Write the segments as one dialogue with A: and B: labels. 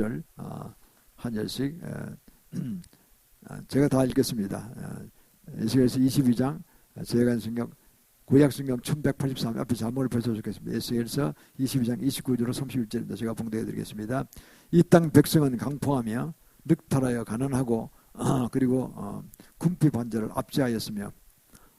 A: 한 절씩 제가 다 읽겠습니다. 에스겔서 22장, 제간성경 구약성경 1183 앞에 자문을 펼쳐주겠습니다. 에스겔서 22장 29절로 31절입니다. 제가 봉독해 드리겠습니다. 이 땅 백성은 강포하며 늑탈하여 가난하고 그리고 군피 반절을 압제하였으며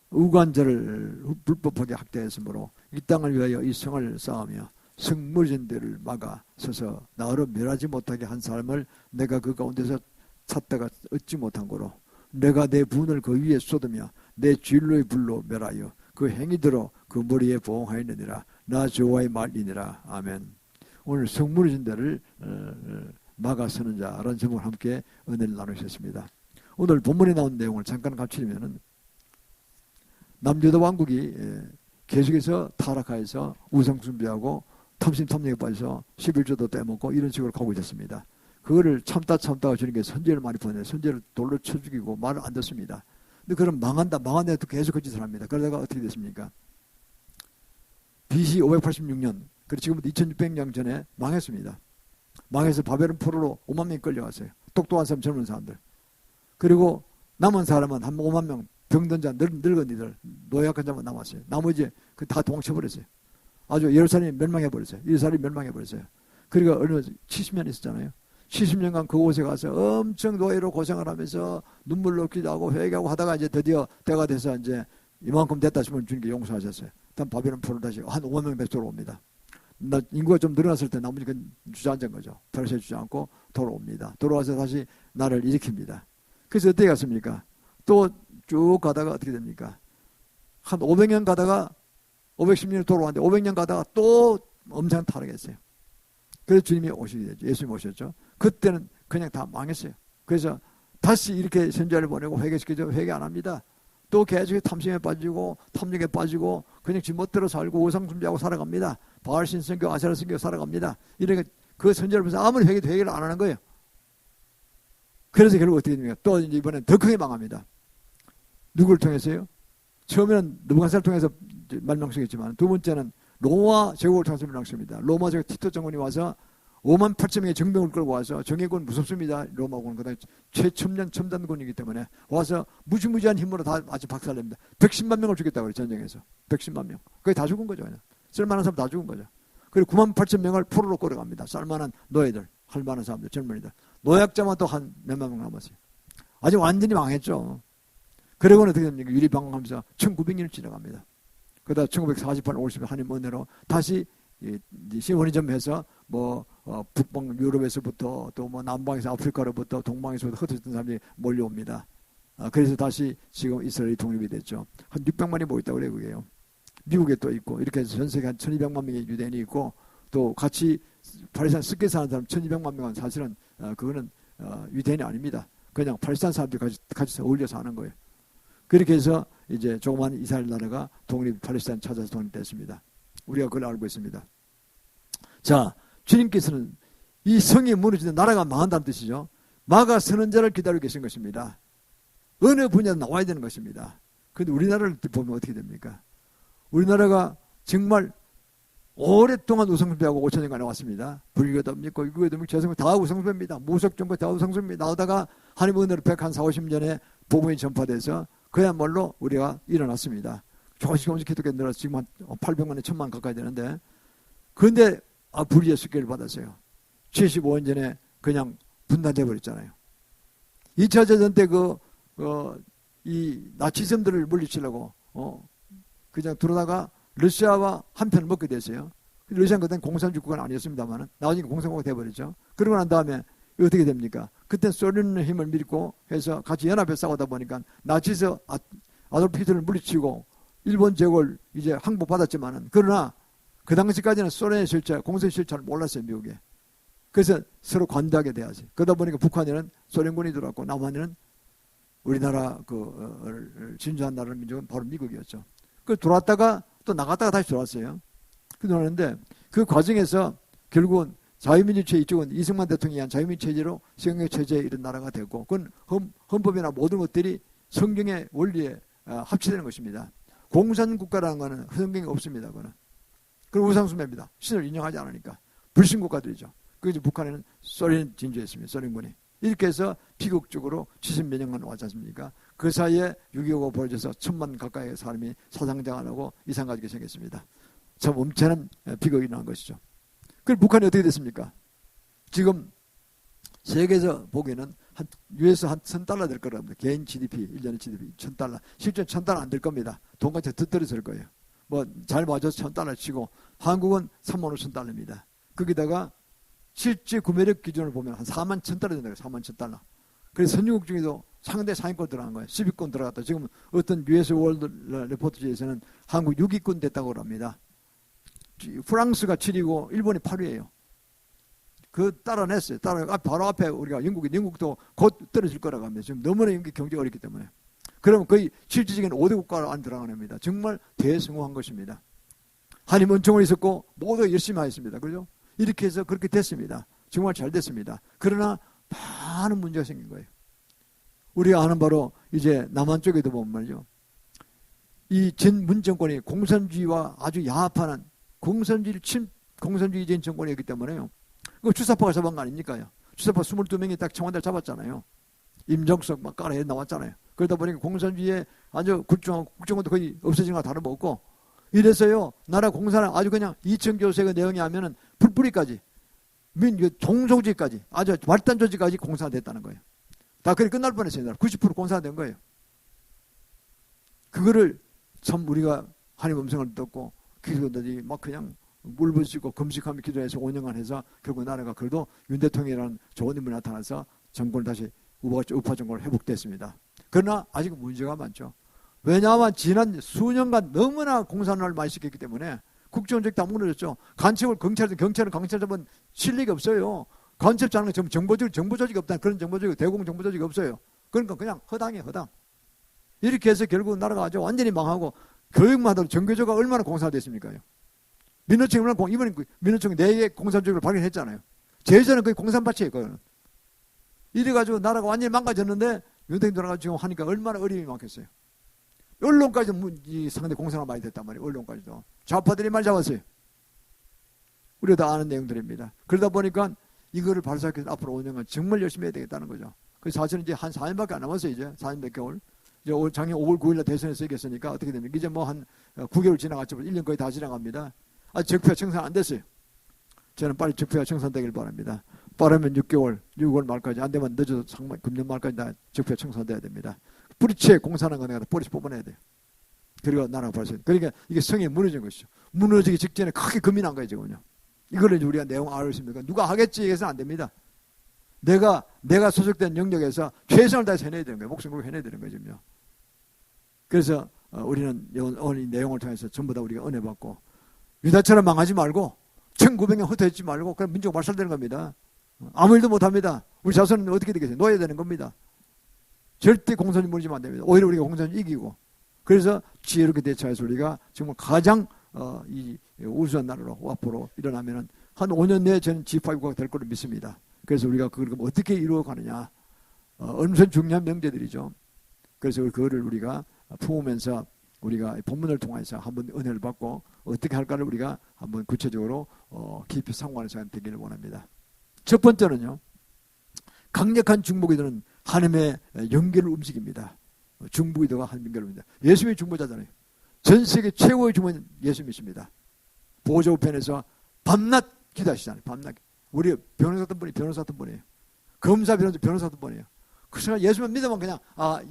A: 우관절을 불법하게 학대했으므로 이 땅을 위하여 이 성을 쌓으며 성무진들을 막아 서서 나로 멸하지 못하게 한 사람을 내가 그 가운데서 찾다가 얻지 못한 거로 내가 내 분을 그 위에 쏟으며 내 진로의 불로 멸하여 그 행위대로 그 머리에 보응하였느니라. 나 여호와의 말이니라. 아멘. 오늘 성무진들을 막아서는 자라는 제목을 함께 은혜를 나누셨습니다. 오늘 본문에 나온 내용을 잠깐 감추려면은 남유다 왕국이 계속해서 타락하여서 우상숭배하고 탐심탐욕에 빠져서 11조도 떼먹고 이런 식으로 가고 있었습니다. 그거를 참다가 주님께서 선지자를 많이 보내요. 선지자를 돌로 쳐 죽이고 말을 안 듣습니다. 근데 그럼 망한다 해도 계속 그 짓을 합니다. 그러다가 어떻게 됐습니까? BC 586년, 그리고 지금부터 2600년 전에 망했습니다. 망해서 바벨론 포로로 5만 명이 끌려갔어요. 똑똑한 사람, 젊은 사람들. 그리고 남은 사람은 한 5만 명, 병든 자, 늙은이들, 노약한 자만 남았어요. 나머지 다 도망쳐버렸어요. 아주 예루살렘이 멸망해버렸어요. 예루살렘이 멸망해버렸어요. 그러니까 얼마 70년 있었잖아요. 70년간 그곳에 가서 엄청 노예로 고생을 하면서 눈물 넣기도 하고 회개하고 하다가 이제 드디어 때가 돼서 이제 이만큼 됐다 싶으면 주님께 용서하셨어요. 일단 바벨론 포로 다시 한 5만 명 백조로 옵니다. 인구가 좀 늘어났을 때 나머지 주저앉은 거죠. 더 이상 주저앉고 돌아옵니다. 돌아와서 다시 나를 일으킵니다. 그래서 어떻게 갔습니까? 또 쭉 가다가 어떻게 됩니까? 한 500년 가다가 510년 돌아왔는데 500년 가다가 또 엄청 타락했어요. 그래서 주님이 오시게 되죠. 예수님이 오셨죠. 그때는 그냥 다 망했어요. 그래서 다시 이렇게 선지자를 보내고 회개시키죠. 회개 안 합니다. 또 계속 탐심에 빠지고 탐욕에 빠지고 그냥 지 멋대로 살고 우상숭배하고 살아갑니다. 바알신 선교, 아세라 선교 살아갑니다. 이렇게 그 선지자를 보면서 아무리 회개도 회개를 안 하는 거예요. 그래서 결국 어떻게 됩니까? 또 이제 이번엔 더 크게 망합니다. 누구를 통해서요? 처음에는 느부갓네살을 통해서 멸망시켰지만 두 번째는 로마 제국을 통해서 멸망시킵니다. 로마 제국 티토 정권이 와서 5만 8천 명의 정병을 끌고 와서 정예군 무섭습니다. 로마군은 그다음에 최첨단 첨단군이기 때문에 와서 무지무지한 힘으로 다 아주 박살냅니다. 110만 명을 죽였다고 그래요. 전쟁에서. 110만 명. 그게 다 죽은 거죠. 그냥. 쓸만한 사람 다 죽은 거죠. 그리고 9만 8천 명을 포로로 끌어갑니다. 쓸만한 노예들, 할 만한 사람들, 젊은이들. 노약자만 또 한 몇만 명 남았어요. 아주 완전히 망했죠. 그리고는 어떻게 됩니까? 유리방황하면서 1900년을 지나갑니다. 그러다 1948년 50년 하나님 은혜로 다시 시원이점해서 북방 유럽에서부터 또 남방에서 아프리카로부터 동방에서부터 흩어졌던 사람들이 몰려옵니다. 그래서 다시 지금 이스라엘이 독립이 됐죠. 한 600만이 모였다고 그래요. 그게요. 미국에 또 있고 이렇게 해서 전 세계 한 1200만 명의 유대인이 있고 또 같이 팔레스타인 습게 사는 사람 1200만 명은 사실은 그거는 유대인이 아닙니다. 그냥 팔레스타인 사람들이 같이 어울려 사는 거예요. 그렇게 해서 이제 조그만 이스라엘 나라가 팔레스타인 찾아서 독립됐습니다. 우리가 그걸 알고 있습니다. 자, 주님께서는 이 성이 무너지는 나라가 망한다는 뜻이죠. 막아서는 자를 기다리고 계신 것입니다. 어느 분야에 나와야 되는 것입니다. 그런데 우리나라를 보면 어떻게 됩니까? 우리나라가 정말 오랫동안 우상숭배하고 5천년간 왔습니다. 불교도 믿고 유교도 믿고 재성도 다 우상숭배입니다. 무속정부 다 우상숭배 나오다가 하나님 은혜로 140년에 복음이 전파돼서 그야말로 우리가 일어났습니다. 조금씩 기독교 늘어서 지금 한 800만에 1000만 가까이 되는데 그런데 불의의 습격을 받았어요. 75년 전에 그냥 분단돼 버렸잖아요. 2차 대전 때 이 나치즘들을 물리치려고 그냥 들어다가 러시아와 한편을 먹게 됐어요. 러시아는 그때는 공산주국은 아니었습니다만 나중에 공산국가 돼버렸죠. 그러고 난 다음에 어떻게 됩니까? 그때 소련의 힘을 믿고 해서 같이 연합해 싸우다 보니까 나치에서 아돌프 히틀러를 물리치고 일본 제국을 이제 항복받았지만은 그러나 그 당시까지는 소련의 실체, 공산의 실체를 몰랐어요. 미국에. 그래서 서로 관대하게 돼야지. 그러다 보니까 북한에는 소련군이 들어왔고 남한에는 우리나라 진주한 나라 민족은 바로 미국이었죠. 그 들어왔다가 또 나갔다가 다시 들어왔어요. 그러는데 그 과정에서 결국은 자유민주주의 이쪽은 이승만 대통령이 한 자유민주체제로 시행령 체제에 이런 나라가 되고 그건 헌법이나 모든 것들이 성경의 원리에 합치되는 것입니다. 공산국가라는 것은 성경에 없습니다. 그건 우상숭배입니다. 신을 인정하지 않으니까 불신국가들이죠. 그 북한에는 소련이 진주했습니다. 소련군이. 이렇게 해서 비극적으로 70몇 년간 왔지 않습니까? 그 사이에 6.25가 벌어져서 1000만 가까이 사람이 사상자가나고 이상가지게 생겼습니다. 참 엄청난 비극이 일어난 것이죠. 그럼 북한이 어떻게 됐습니까? 지금 세계에서 보기에는 US 한 $1000 될 거랍니다. 개인 GDP, 1년의 GDP $1000. 실제 $1000 안 될 겁니다. 돈같이 더 떨어질 거예요. 뭐 잘 맞아서 $1000 치고 한국은 35,000달러입니다. 거기다가 실제 구매력 기준을 보면 한 41,000달러 된다. 41,000달러. 그래서 선진국 중에도 상대 상위권 들어간 거예요. 10위권 들어갔다. 지금 어떤 US 월드 레포트지에서는 한국 6위권 됐다고 합니다. 프랑스가 7위고 일본이 8위예요. 그 따라냈어요. 바로 앞에 우리가 영국도 곧 떨어질 거라고 합니다. 지금 너무나 영국 경제가 어렵기 때문에. 그러면 거의 실질적인 5대 국가 안 들어가는 겁니다. 정말 대성공한 것입니다. 한일 원청은 있었고 모두 열심히 하였습니다. 그죠? 이렇게 해서 그렇게 됐습니다. 정말 잘 됐습니다. 그러나 많은 문제가 생긴 거예요. 우리가 아는 바로 이제 남한 쪽에도 보면 말이죠. 이 문 정권이 공산주의와 아주 야합하는 공산주의적인 정권이었기 때문에요. 그 주사파가 잡은 거 아닙니까요? 주사파 22명이 딱 청와대를 잡았잖아요. 임정석 막 깔아 나왔잖아요. 그러다 보니까 공산주의에 아주 국정원도 거의 없어진 거나 다름없고 이래서요. 나라 공사는 아주 그냥 이천교세의 내용이 하면은 풀뿌리까지 종조직까지 아주 말단 조직까지 공사됐다는 거예요. 다 그렇게 끝날 뻔했어요. 90% 공사된 거예요. 그거를 참 우리가 하나님 음성을 듣고 기도들이 막 그냥 물부시고 금식하며 기도해서 5년간 해서 결국 나라가 그래도 윤 대통령이라는 좋은 인물이 나타나서 정권을 다시 우파 정권을 회복됐습니다. 그러나 아직 문제가 많죠. 왜냐하면 지난 수년간 너무나 공산화를 많이 시켰기 때문에 국정조직 다 무너졌죠. 간첩을 경찰은 강찰 잡은 실력이 없어요. 간첩 잡는 정보조직이 없다는 그런 정보조직, 대공 정보조직이 없어요. 그러니까 그냥 허당이에요, 허당. 이렇게 해서 결국 나라가 아주 완전히 망하고 교육만 하더라도 정교조가 얼마나 공산화됐습니까? 민노총이 얼마나 이번에 민노총이 4개 공산조직을 발견했잖아요. 제전은 거의 공산파치예요, 그거는. 이래가지고 나라가 완전히 망가졌는데 윤택이 돌아가지고 지금 하니까 얼마나 어려움이 많겠어요. 언론까지도 상당히 공산화 많이 됐단 말이에요. 언론까지도. 좌파들이 많이 잡았어요. 우리가 다 아는 내용들입니다. 그러다 보니까 이거를 발사해서 앞으로 5년간 정말 열심히 해야 되겠다는 거죠. 그래서 사실은 이제 한 4년밖에 안 남았어요. 이제 4년 몇 개월. 이제 작년 5월 9일날 대선에서 이겼으니까 어떻게 됩니까? 이제 뭐 한 9개월 지나갔죠. 1년 거의 다 지나갑니다. 아직 적폐가 청산 안 됐어요. 저는 빨리 적폐가 청산되길 바랍니다. 빠르면 6월 말까지, 안 되면 늦어도 금년 말까지 다 적폐가 청산돼야 됩니다. 뿌리채 공산한 거는 뿌리채 뽑아내야 돼요. 그리고 나라가 발생. 그러니까 이게 성이 무너진 것이죠. 무너지기 직전에 크게 금이 난 거예요, 지금요. 이거를 우리가 내용 알고 있습니까? 누가 하겠지 해서는 안 됩니다. 내가 소속된 영역에서 최선을 다해서 해내야 되는 거예요. 목숨 걸고 해내야 되는 거예요, 지금요. 그래서 우리는 오늘 이 내용을 통해서 전부 다 우리가 은혜 받고 유다처럼 망하지 말고 1900년 흩어지지 말고 그럼 민족 말살되는 겁니다. 아무 일도 못합니다. 우리 자손은 어떻게 되겠어요? 놓아야 되는 겁니다. 절대 공산주의 무너지면 안 됩니다. 오히려 우리가 공산주의 이기고. 그래서 지혜롭게 대처해서 우리가 정말 가장 이 우수한 나라로 앞으로 일어나면은 한 5년 내에 저는 G5가 될 거로 믿습니다. 그래서 우리가 그걸 어떻게 이루어가느냐. 엄청 중요한 명제들이죠. 그래서 그거를 우리가 품으면서 우리가 본문을 통해서 한번 은혜를 받고 어떻게 할까를 우리가 한번 구체적으로 깊이 상고하는 시간 되기를 원합니다. 첫 번째는요. 강력한 중보기도는 하나님의 연결을 움직입니다. 중보기도가 하나님의 연결을 움직입니다. 예수님이 중보자잖아요. 전 세계 최고의 중보는 예수님이십니다. 보좌 우편에서 밤낮 기도하시잖아요. 밤낮. 우리 변호사 같은 분이에요. 검사 변호사 같은 분이에요. 그래서 예수만 믿으면 그냥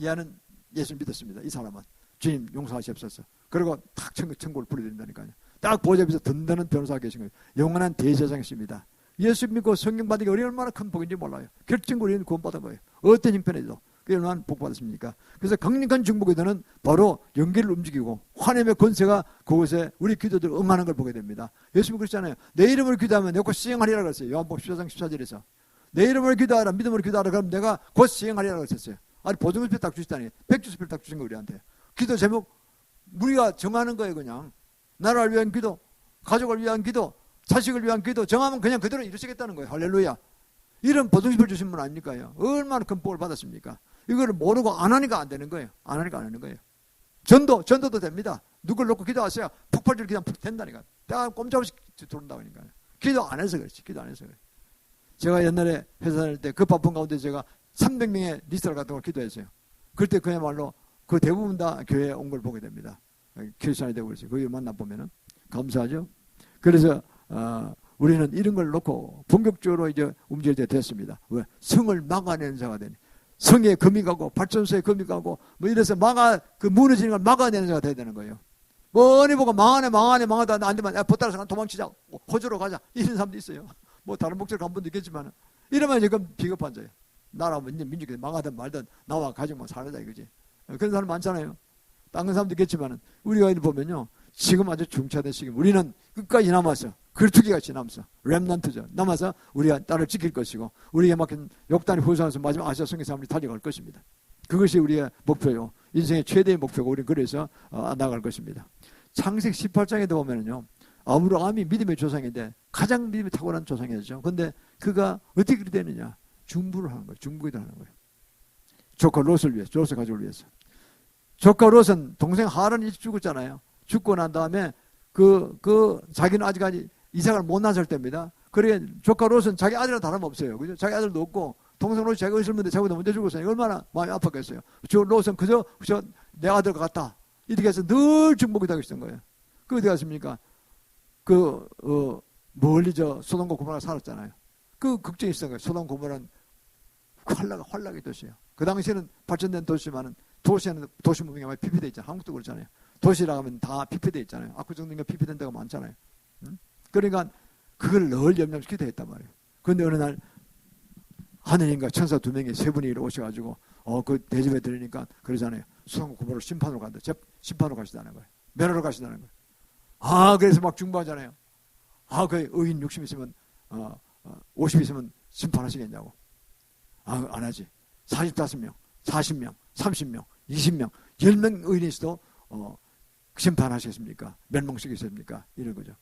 A: 얘는 예수님 믿었습니다. 이 사람은. 주님 용서하시옵소서. 그리고 탁 천국을 부려드린다니까요. 딱 보좌 앞에서 든든한 변호사가 계신 거예요. 영원한 대제사장이십니다. 예수 믿고 성경 받는 게 얼마나 큰 복인지 몰라요. 결정적으로 우리는 구원받은 거예요. 어떤 형편에도. 그게 얼마나 복 받으십니까? 그래서 강력한 중보기도는 바로 연기를 움직이고 하나님의 권세가 그곳에 우리 기도들 응하는 걸 보게 됩니다. 예수님이 그랬잖아요. 내 이름을 기도하면 내가 곧 시행하리라 그랬어요. 요한복음 14장 14절에서. 내 이름을 기도하라, 믿음으로 기도하라, 그럼 내가 곧 시행하리라 그랬었어요. 아니 보증수표 딱 주시다니. 백주수표를 딱 주신 거 우리한테. 기도 제목 우리가 정하는 거예요. 그냥 나라를 위한 기도, 가족을 위한 기도, 자식을 위한 기도 정하면 그냥 그대로 이루시겠다는 거예요. 할렐루야. 이런 보증수표를 주신 분 아닙니까요? 얼마나 큰 복을 받았습니까? 이거를 모르고 안 하니까 안 되는 거예요. 안 하니까 안 하는 거예요. 전도도 됩니다. 누굴 놓고 기도하세요. 폭발적으로 그냥 된다니까. 내가 꼼짝없이 들어온다고 하니까요. 기도 안 해서 그렇지. 기도 안 해서 그래. 제가 옛날에 회사 다닐 때 그 바쁜 가운데 제가 300명의 리스트를 갖다 걸 기도했어요. 그때 그야말로 그 대부분 다 교회에 온 걸 보게 됩니다. 크리스천이 되고 있어요. 거기 만나보면은. 감사하죠. 그래서 우리는 이런 걸 놓고 본격적으로 이제 움직일 때 됐습니다. 왜? 성을 막아내는 자가 되니. 성에 금이 가고 발전소에 금이 가고 뭐 이래서 그 무너지는 걸 막아내는 자가 돼야 되는 거예요. 뭐니 보고 망하다 안 되면 보따라서 도망치자, 호주로 가자 이런 사람도 있어요. 뭐 다른 목적을 간 분도 있겠지만 이러면 지금 비겁한 자예요. 나라 민족이 망하든 말든 나와 가지고 살자 이거지. 그런 사람 많잖아요. 다른 사람도 있겠지만 우리가 보면요, 지금 아주 중차된 시기, 우리는 끝까지 남았어. 글투기같이 남았어. 렘넌트죠. 남아서 우리가 나를 지킬 것이고 우리에게 맡긴 욕단의 후손에서 마지막 아시아 성의 삶을 달려갈 것입니다. 그것이 우리의 목표요. 인생의 최대의 목표고 우리는 그래서 나아갈 것입니다. 창세기 18장에도 보면은요, 아브라함이 믿음의 조상인데 가장 믿음이 탁월한 조상이었죠. 근데 그가 어떻게 그리 되느냐? 중부를 하는 거예요. 중부기도 하는 거예요. 조카 롯을 위해서, 롯의 가족을 위해서. 조카 롯은 동생 하란이 일찍 죽었잖아요. 죽고 난 다음에 자기는 아직까지 이삭을 못 낳았을 때입니다. 그래 조카 롯은 자기 아들은 다름없어요. 그죠? 자기 아들도 없고 동생 롯이 자기가 있었는데 자기보다 먼저 죽었어요. 얼마나 마음이 아팠겠어요. 저 롯은 그저 내 아들과 같다. 이렇게 해서 늘 중복이 되고 있었던 거예요. 그 어디 갔습니까? 멀리 소돔과 고모라 살았잖아요. 그 걱정이 있었던 거예요. 소돔 고모라는 환락의 도시예요. 그 당시에는 발전된 도시지만은 도시에는 도시 문명이 많이 피폐되어 있잖아요. 한국도 그렇잖아요. 도시라고 하면 다 피폐되어 있잖아요. 압구정동에 피폐된 데가 많잖아요. 그러니까 그걸 늘 염려시키게 했단 말이에요. 그런데 어느 날 하느님과 천사 2명이 3분이 오셔가지고 그 대접에 들으니까 그러잖아요. 소돔과 고모라를 심판으로 간다. 심판으로 가시다는 거예요. 멸하러 가시다는 거예요. 그래서 막 중보하잖아요. 그 의인 60 있으면 50 있으면 심판하시겠냐고. 안 하지. 45명, 40명, 30명, 20명, 10명 의인이 있어도 심판하시겠습니까? 멸망시키겠습니까? 이런 거죠.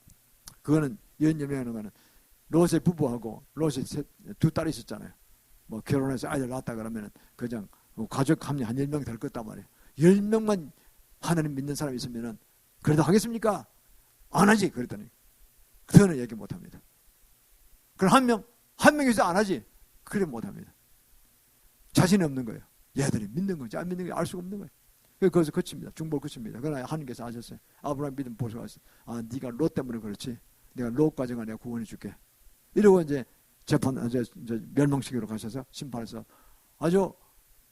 A: 그거는 연념하는 거는 롯의 부부하고 롯의 2딸이 있었잖아요. 뭐 결혼해서 아이들 낳았다 그러면은 그냥 가족 합리 한 10명 될 것단 말이에요. 10명만 하나님 믿는 사람이 있으면은 그래도 하겠습니까? 안 하지. 그랬더니 그거는 얘기 못 합니다. 그럼 한 명이 있어 안 하지. 그래 못 합니다. 자신이 없는 거예요. 얘들이 믿는 건지 안 믿는 건지 알 수가 없는 거예요. 그래서 그칩니다. 중보를 그칩니다. 그러나 하나님께서 아셨어요. 아브라함 믿음 보셔서 네가 롯 때문에 그렇지. 내가 롯 가정을 내가 구원해 줄게. 이러고 이제 멸망시키러 가셔서 심판해서 아주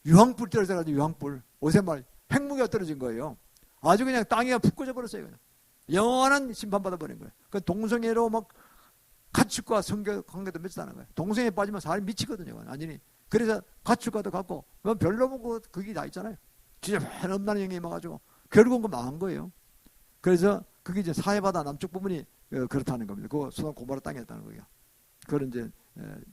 A: 유황불 떨어져가지고 유황불 오세말 핵무기가 떨어진 거예요. 아주 그냥 땅에 푹 꺼져 버렸어요. 그냥. 영원한 심판받아 버린 거예요. 그 동성애로 막 가축과 성경 관계도 맺었다는 거예요. 동성애에 빠지면 사람이 미치거든요. 완전히. 그래서 가축과도 갖고 별로 보고 그게 다 있잖아요. 진짜 많은 엄나는 영이 임해가지고 결국은 그 망한 거예요. 그래서 그게 이제 사해바다 남쪽 부분이 그렇다는 겁니다. 그 소돔 고모라 땅이었다는 거예요. 그런 이제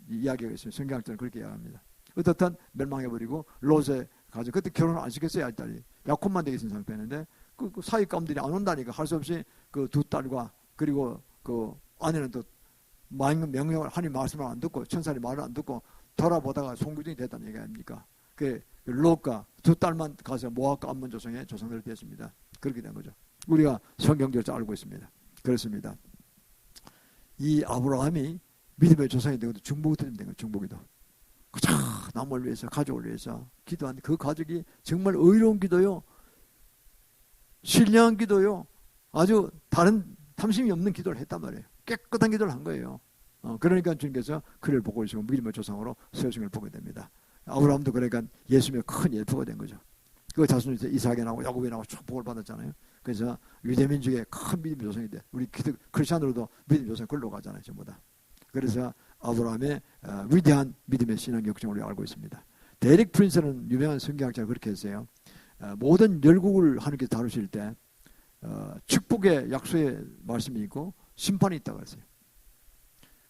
A: 이야기가 있어요. 성경학자는 그렇게 이야기합니다. 어떻든 멸망해버리고 롯의 가족 그때 결혼을 안 시켰어요. 아이딸이 약혼만 되게 있는 상태였는데 그 사위 가문들이 안 온다니까 할 수 없이 그 2딸과 그리고 그 아내는 또 명령을 하나님 말씀을 안 듣고 천사의 말을 안 듣고 돌아보다가 송구증이 됐다는 얘기 아닙니까? 그 롯과 2딸만 가서 모압과 암몬 조상의 조상들이 됐습니다. 그렇게 된 거죠. 우리가 성경적으로 알고 있습니다. 그렇습니다. 이 아브라함이 믿음의 조상이 된 것도 중보기도 된 거예요. 중보기도. 남을 위해서 가족을 위해서 기도한 그 가족이 정말 의로운 기도요. 신령한 기도요. 아주 다른 탐심이 없는 기도를 했단 말이에요. 깨끗한 기도를 한 거예요. 그러니까 주님께서 그를 보고 있으면 믿음의 조상으로 세우신 걸 보게 됩니다. 아브라함도 그러니까 예수님의 큰 예표가 된 거죠. 그 자손이 이삭에 나오고 야곱에 나오고 축복을 받았잖아요. 그래서 유대민족의 큰 믿음의 조상이 돼. 우리 크리스천으로도 믿음의 조상이 걸로 가잖아요. 전부 다. 그래서 아브라함의 위대한 믿음의 신앙 역정을 우리가 알고 있습니다. 데릭 프린스는 유명한 성경학자가 그렇게 했어요. 모든 열국을 하나님께서 다루실 때 축복의 약속의 말씀이 있고 심판이 있다고 했어요.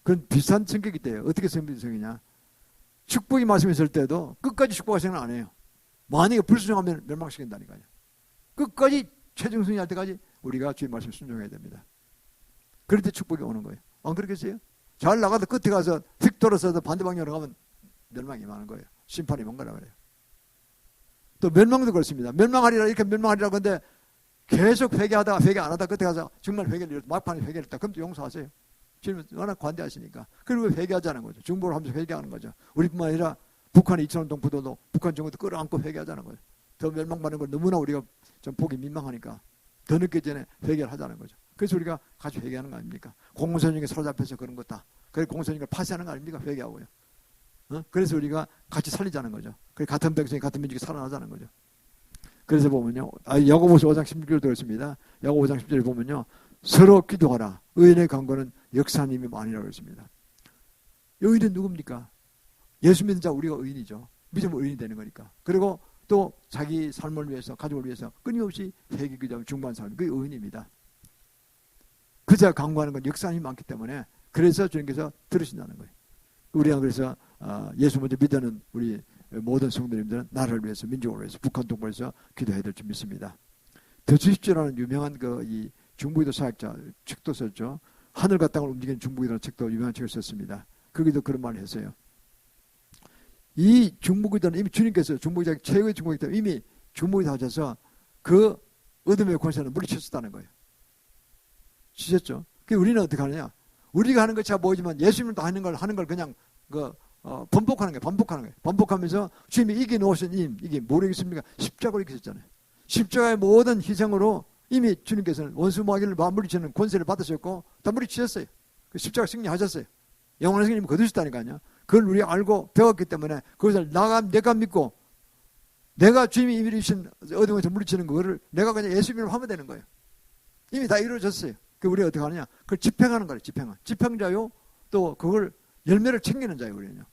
A: 그건 비슷한 성격이 돼요. 어떻게 성격이냐? 축복이 말씀이 있을 때도 끝까지 축복할 생각 안 해요. 만약에 불순종하면 멸망시킨다니까요. 끝까지 최종 승리할 때까지 우리가 주의 말씀에 순종해야 됩니다. 그럴 때 축복이 오는 거예요. 안 그렇겠어요? 잘 나가도 끝에 가서 휙 돌아서서 반대 방향으로 가면 멸망이 많은 거예요. 심판이 뭔 거라 그래요. 또 멸망도 그렇습니다. 멸망하리라 이렇게 멸망하리라 근데 계속 회개하다가 회개 안 하다가 끝에 가서 정말 회개를 막판에 회개를 했다. 그럼 또 용서하세요. 주님은 워낙 관대하시니까. 그리고 회개하자는 거죠. 중보를 하면서 회개하는 거죠. 우리뿐만 아니라 북한의 이천원 동포도 북한 정부도 끌어안고 회개하자는 거죠. 더 멸망받는 걸 너무나 우리가 좀 보기 민망하니까 더 늦기 전에 회개를 하자는 거죠. 그래서 우리가 같이 회개하는 거 아닙니까? 공산주의에 사로잡혀서 그런 것다. 그래서 공산주의를 파쇄하는 거 아닙니까? 회개하고요. 그래서 우리가 같이 살리자는 거죠. 그래서 같은 백성이 같은 민족이 살아나자는 거죠. 그래서 보면요. 야고보서 5장 16절 들었습니다. 야고보 5장 10절에 보면요. 서로 기도하라. 의인의 간구는 역사님이 많이라고 했습니다. 의인은 누굽니까? 예수 믿는 자 우리가 의인이죠. 믿으면 의인이 되는 거니까. 그리고 또 자기 삶을 위해서 가족을 위해서 끊임없이 회개 기도하며 중보하는 사람이 그게 의인입니다. 그자 간구하는 건 역사님이 많기 때문에 그래서 주님께서 들으신다는 거예요. 우리가 그래서 예수 먼저 믿는 우리 모든 성도님들은 나라를 위해서 민족을 위해서 북한 동포에서 기도해야 될 줄 믿습니다. 더 주십시오라는 유명한 이 중부기도 사역자 책도 썼죠. 하늘과 땅을 움직이는 중부기도라는 책도 유명한 책을 썼습니다. 거기도 그런 말을 했어요. 이 중부기도는 이미 주님께서 중부기도 최고의 중부기도 이미 중부기도 하셔서 그 어둠의 권세는 물리쳤었다는 거예요. 주셨죠. 그 우리는 어떻게 하느냐? 우리가 하는 것이 잘 보이지만 예수님도 하는 걸 그냥 반복하는 거예요. 반복하면서 주님이 이겨놓으신 이게 뭐겠습니까? 십자가를 이기셨잖아요. 십자가의 모든 희생으로 이미 주님께서는 원수 마귀를 물리치는 권세를 받으셨고 다 물리치셨어요. 그 십자가 승리하셨어요. 영원한 승리를 거두셨다니까요. 그걸 우리가 알고 배웠기 때문에 그것을 내가 믿고 내가 주님이 이미 이루신 어둠에서 물리치는 거를 내가 그냥 예수 이름으로 하면 되는 거예요. 이미 다 이루어졌어요. 그 우리가 어떻게 하느냐? 그걸 집행하는 거예요. 집행자요. 또 그걸 열매를 챙기는 자예요. 우리는요.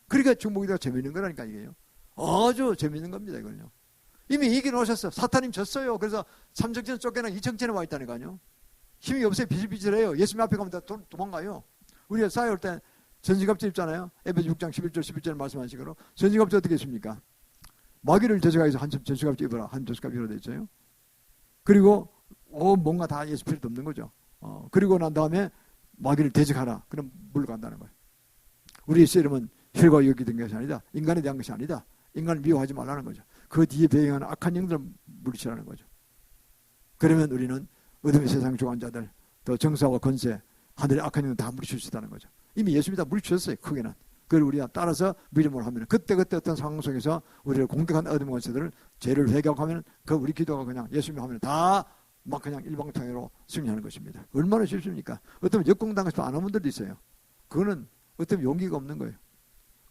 A: 그러니까 중보기도가 재미있는 거라니까 이게요. 아주 재미있는 겁니다. 이걸요. 이미 이겨놓으셨어. 사탄님 졌어요. 그래서 삼정체는 쫓겨나 이정체는 와 있다니까요. 힘이 없어요. 비실비실해요. 예수님 앞에 가면 다 도망가요. 우리가 싸울 때 전시갑주 입잖아요. 에베소 6장 11절 11절 말씀하시기로 전시갑주 어떻게 했습니까? 마귀를 저주가해서 한 전시갑주 입어라. 한 전시갑주 입어라 되죠. 그리고 뭔가 다 예수 필요도 없는 거죠. 그리고 난 다음에 마귀를 대적하라. 그럼 물러간다는 거예요. 우리의 씨름은 혈과 육이 된 것이 아니다. 인간에 대한 것이 아니다. 인간을 미워하지 말라는 거죠. 그 뒤에 배경하는 악한 영들을 물리치라는 거죠. 그러면 우리는 어둠의 세상 주관 자들, 또 정사와 권세, 하늘의 악한 영들 다 물리칠 수 있다는 거죠. 이미 예수님이 다 물리쳤어요. 크게는. 그걸 우리가 따라서 믿음으로 하면 그때그때 어떤 상황 속에서 우리를 공격한 어둠의 권세들을 죄를 회개하면 그 우리 기도가 그냥 예수님 하면 다 막 그냥 일방통행으로 승리하는 것입니다. 얼마나 쉽습니까? 어떤 역공당해서 안 한 분들도 있어요. 그거는 어떤 용기가 없는 거예요.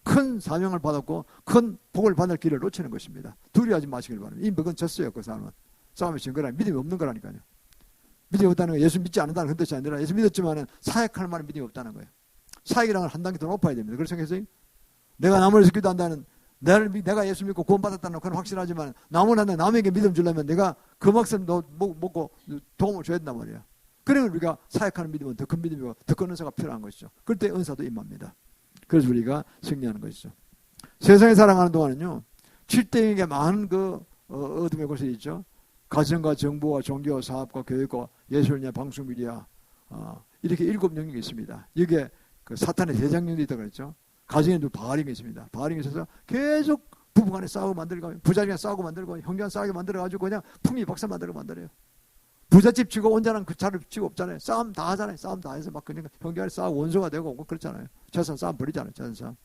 A: 큰 사명을 받았고 큰 복을 받을 길을 놓치는 것입니다. 두려워하지 마시길 바랍니다. 이 먹은 졌어요. 그 사람은. 싸움에 진 거라 믿음이 없는 거라니까요. 믿음이 없다는 건 예수 믿지 않는다는 그 뜻이 아니라 예수 믿었지만 사역할 만한 믿음이 없다는 거예요. 사역이라는 건 한 단계 더 높아야 됩니다. 그걸 생각했어요? 내가 남을 위해서 기도한다는 내가 예수 믿고 구원받았다는 건 확실하지만 남에게 믿음 주려면 내가 그 막상 먹고 도움을 줘야 된단 말이야. 그러면 우리가 사역하는 믿음은 더 큰 믿음이고 더 큰 은사가 필요한 것이죠. 그럴 때 은사도 임합니다. 그래서 우리가 승리하는 것이죠. 세상에 살아가는 동안은요. 7대에게 많은 어둠의 곳이 있죠. 가정과 정부와 종교, 사업과 교육과 예술이나 방송, 미디어 이렇게 7 영역이 있습니다. 여기에 그 사탄의 대장령도 있다고 그랬죠. 가정에도 바알이 있습니다. 바알이 있어서 계속 부부간에 싸우고 만들고 부자간에 싸우고 만들고 형제간 싸우게 만들어가지고 그냥 풍미 박살 만들어요. 부잣집 치고 온전한 그 자를 치고 없잖아요. 싸움 다 하잖아요. 싸움 다 해서 막 그냥 형제간에 싸우고 원수가 되고 그렇잖아요. 재산 싸움 버리잖아요. 재산 싸움.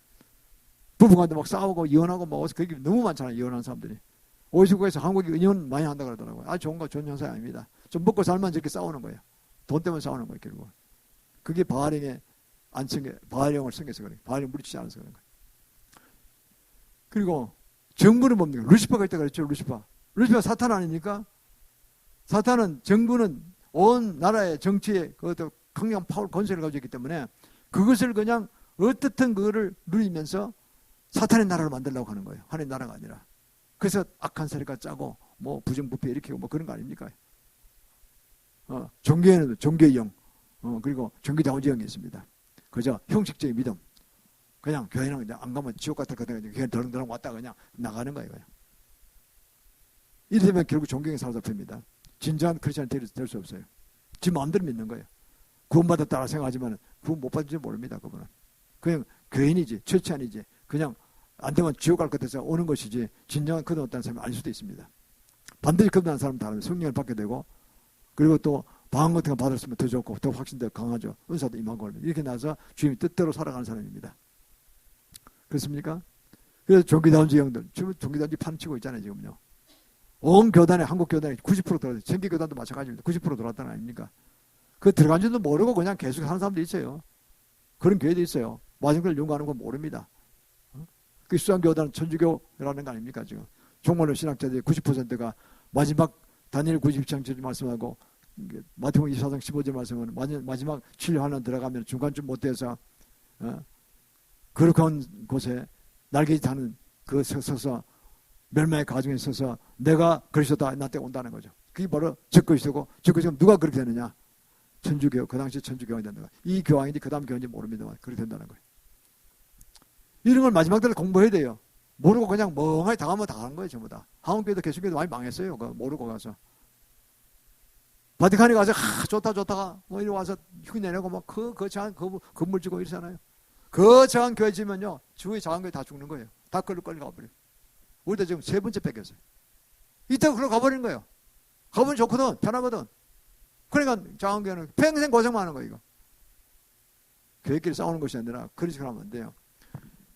A: 부부간도 막 싸우고 이혼하고 뭐 그게 너무 많잖아요. 이혼한 사람들이. 59에서 한국이 이혼 많이 한다 그러더라고요. 좋은 현상이 아닙니다. 좀 먹고 살만 저렇게 싸우는 거예요. 돈 때문에 싸우는 거예요. 결국. 그게 바알령을 섬겨서 그래요. 바알령 물리치지 않아서 그런 거예요. 그리고 정부는 뭡니까? 루시퍼가 있다 그랬죠. 루시퍼 사탄 아닙니까? 사탄은 정부는 온 나라의 정치에 그것도 강력한 파워 권세를 가지고 있기 때문에 그것을 그냥 어떻든 그거를 누리면서 사탄의 나라를 만들려고 하는 거예요. 하나님의 나라가 아니라. 그래서 악한 세력가 짜고 뭐 부정부패 일으키고 뭐 그런 거 아닙니까? 종교에는 종교의 영, 그리고 종교자원주의형이 있습니다. 그저 형식적인 믿음. 그냥 교회는 그냥 안 가면 지옥 같을 것 같아서 교회 덜렁덜렁 왔다 그냥 나가는 거예요. 그냥. 이러면 결국 존경의 사로잡힙니다. 진정한 크리스찬이 될 수 없어요. 지 마음대로 믿는 거예요. 구원받았다고 생각하지만 구원 못 받을지 모릅니다. 그분은. 그냥 교인이지 철치안이지 그냥 안 되면 지옥 갈 것 같아서 오는 것이지 진정한 그도 없다는 사람이 아닐 수도 있습니다. 반드시 그도 없다는 사람은 다르면 성령을 받게 되고 그리고 또 방언 같은 거 받았으면 더 좋고 더 확신되고 강하죠. 은사도 임하고 이렇게 나서 주님의 뜻대로 살아가는 사람입니다. 그렇습니까? 그래서 종교단지 형들 지금 종교단지 판치고 있잖아요. 지금요. 온 교단에 한국 교단에 90% 들어왔어요. 전기 교단도 마찬가지입니다. 90% 들어왔다는 거 아닙니까? 그 들어간 줄도 모르고 그냥 계속 하는 사람도 있어요. 그런 교회도 있어요. 마지막을 연구하는 건 모릅니다. 그 수양교단은 천주교라는 거 아닙니까? 지금 종말론 신학자들의 90%가 마지막 다니엘 90장 말씀하고 마태복음 24장 15절 말씀은 마지막 7년 들어가면 중간쯤 못돼서 거룩한 곳에 날개짓 하는 그 서서 멸망의 가정에 서서 내가 그리스도다 나 때 온다는 거죠. 그게 바로 적그리스도고 적그리스도 누가 그렇게 되느냐? 천주교, 그 당시 천주교가 된다. 이 교황인지 그 다음 교황인지 모릅니다만 그렇게 된다는 거예요. 이런 걸 마지막 때로 공부해야 돼요. 모르고 그냥 멍하니 당하면 당하는 거예요. 전부 다. 한국교회도 개신교회도 많이 망했어요. 모르고 가서. 바티칸에 가서 좋다가 뭐 이리 와서 흉내내고 막 거창한 건물 지고 이러잖아요. 거창한 교회 지면요. 주위의 작은 교회 다 죽는 거예요. 다 끌려 가버려요. 우리도 지금 3번째 뺏겼어요. 이따가 그러 가버리는 거예요. 가보면 좋거든. 편하거든. 그러니까 작은 교회는 평생 고생만 하는 거예요. 이거. 교회끼리 싸우는 것이 아니라 그런 식으로 하면 안 돼요.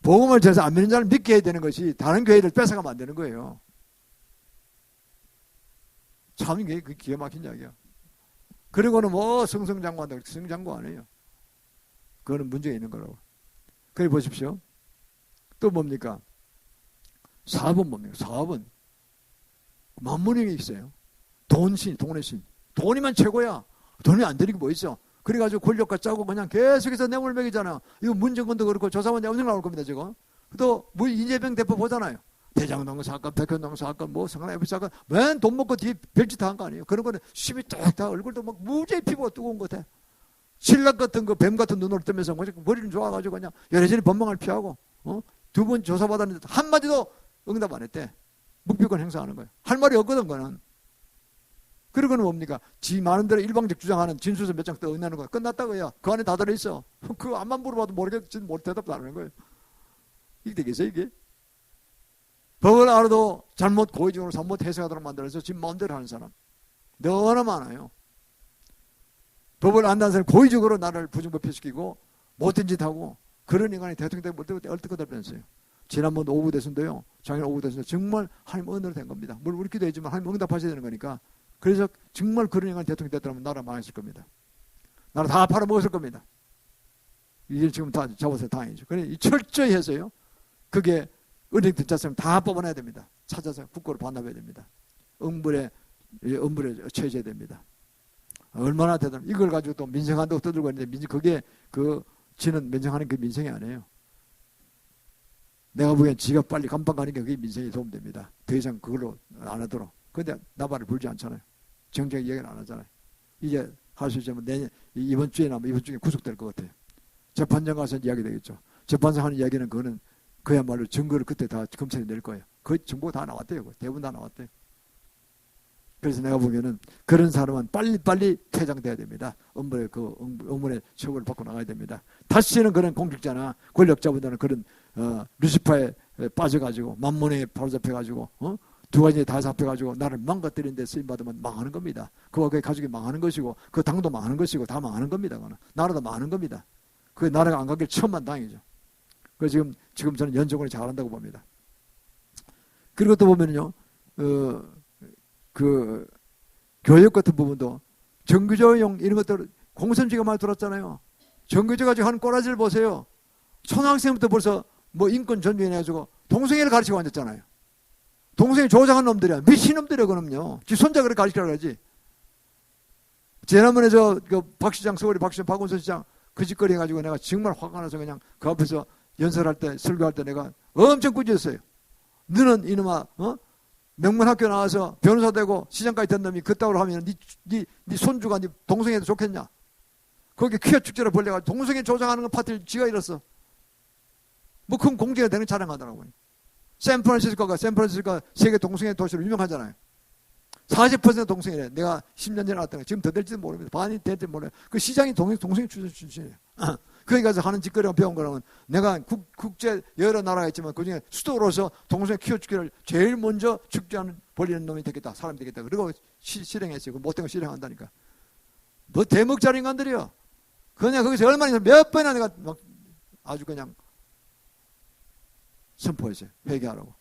A: 복음을 전해서 안 믿는 자를 믿게 해야 되는 것이 다른 교회를 뺏어가면 안 되는 거예요. 참 이게 기가 막힌 이야기야. 그리고는 뭐 성장구한다. 성장구 안 해요. 그거는 문제가 있는 거라고. 그래 보십시오. 또 뭡니까? 사업은 뭡니까? 사업은 만문형이 있어요. 돈의 신. 돈이면 최고야. 돈이 안 되는 게 뭐 있어? 그래가지고 권력과 짜고 그냥 계속해서 뇌물 먹이잖아요. 이거 문정권도 그렇고 조사원이 엄청 나올 겁니다, 지금. 또, 이재명 대표 보잖아요. 대장동 사건, 백현동 사건, 뭐 성남F 사건, 맨 돈 먹고 뒤에 별짓 다 한 거 아니에요. 그런 거는 심이 딱 얼굴도 막 무지히 피부가 뜨거운 것 같아. 신락 같은 거, 뱀 같은 눈으로 뜨면서 머리는 좋아가지고 그냥 여러저리 법망을 피하고, 2번 조사받았는데 한마디도 응답 안 했대. 묵비권 행사하는 거예요. 할 말이 없거든, 그거는. 그리고는 뭡니까? 지 많은 대로 일방적 주장하는 진술서 몇 장 떠내는 거야. 끝났다고요. 그 안에 다 들어있어. 그 안만 물어봐도 모르겠지, 대답도 안 하는 거예요. 이게 되겠어요, 이게? 법을 알아도 고의적으로 잘못 해석하도록 만들어서 지금 마음대로 하는 사람. 너무나 많아요. 법을 안다는 사람이 고의적으로 나를 부정법화시키고 못된 짓 하고 그런 인간이 대통령 되고 못 되고 얼뜨거들면서요. 지난번 오후 대선도요. 작년 오후 대선도 정말 하나님 은혜로 된 겁니다. 물론 우리 기도했지만 하나님 응답하셔야 되는 거니까. 그래서 정말 그런 인간이 대통령이 됐다면 나라 망했을 겁니다. 나라 다 팔아먹었을 겁니다. 이제 지금 다 잡아서 다행이죠. 그래 철저히 해서요. 그게 은행 뒷자스는 다 뽑아내야 됩니다. 찾아서 국고로 반납해야 됩니다. 음불에 처해져야 됩니다. 얼마나 대단한 이걸 가지고 또 민생한다고 떠들고 있는데 그게 지는 민생하는 그 민생이 아니에요. 내가 보기엔 지가 빨리 감방 가는 게 그게 민생에 도움됩니다. 더 이상 그걸로 안 하도록. 근데 나발을 불지 않잖아요. 정작 이야기는 안 하잖아요. 이제 할 수 있으면 이번 주에 구속될 것 같아요. 재판장 가서 이야기 되겠죠. 재판장 하는 이야기는 그거는 그야말로 증거를 그때 다 검찰이 낼 거예요. 그 정보가 다 나왔대요. 대부분 다 나왔대요. 그래서 내가 보기에는 그런 사람은 빨리 퇴장돼야 됩니다. 업무의 처벌을 받고 나가야 됩니다. 다시는 그런 공직자나 권력자보다는 그런 루시파에 빠져가지고 만문에 바로 잡혀가지고 두 가지 다 잡혀가지고 나를 망가뜨리는 데 쓰임받으면 망하는 겁니다. 그와 그의 가족이 망하는 것이고 그 당도 망하는 것이고 다 망하는 겁니다. 그거는. 나라도 망하는 겁니다. 그 나라가 안 가길 천만 다행이죠. 그래서 지금 저는 연정을 잘한다고 봅니다. 그리고 또 보면요. 그 교육 같은 부분도 정규조용 이런 것들 공선지가 많이 들었잖아요. 정규조 가지고 하는 꼬라지를 보세요. 초등학생부터 벌써 뭐 인권 전쟁 해가지고 동성애를 가르치고 앉았잖아요. 동성애 조장한 놈들이야. 미친놈들이야 그럼요. 지 손자 그렇게 가르치라고 하지. 지난번에 박 시장 서울의 박원순 시장 그 짓거리 해가지고 내가 정말 화가 나서 그냥 그 앞에서 연설할 때 설교할 때 내가 엄청 꾸짖었어요. 너는 이놈아 명문학교 나와서 변호사 되고 시장까지 된 놈이 그따위로 하면 네 손주가 네 동성애도 좋겠냐. 거기 퀴어 축제를 벌려가지고 동성애 조장하는 건 파티를 지가 잃었어. 뭐 큰 공개가 되는 자랑하더라고요. 샌프란시스코가 세계 동성애 도시로 유명하잖아요. 40% 동성애래. 내가 10년 전에 왔던 거 지금 더 될지도 모릅니다. 반이 될지 몰라요. 그 시장이 동성애 출신이에요. 거기 가서 하는 짓거리가 배운 거라면 내가 국제 여러 나라가 있지만 그중에 수도로서 동성애 키워 축제를 제일 먼저 축제하는 벌리는 놈이 되겠다. 사람이 되겠다. 그리고 실행했어요. 못된 거 실행한다니까. 뭐 대목자리 인간들이요. 그냥 거기서 얼마나 몇 번이나 내가 막 아주 그냥 선포했어요. 회개하라고.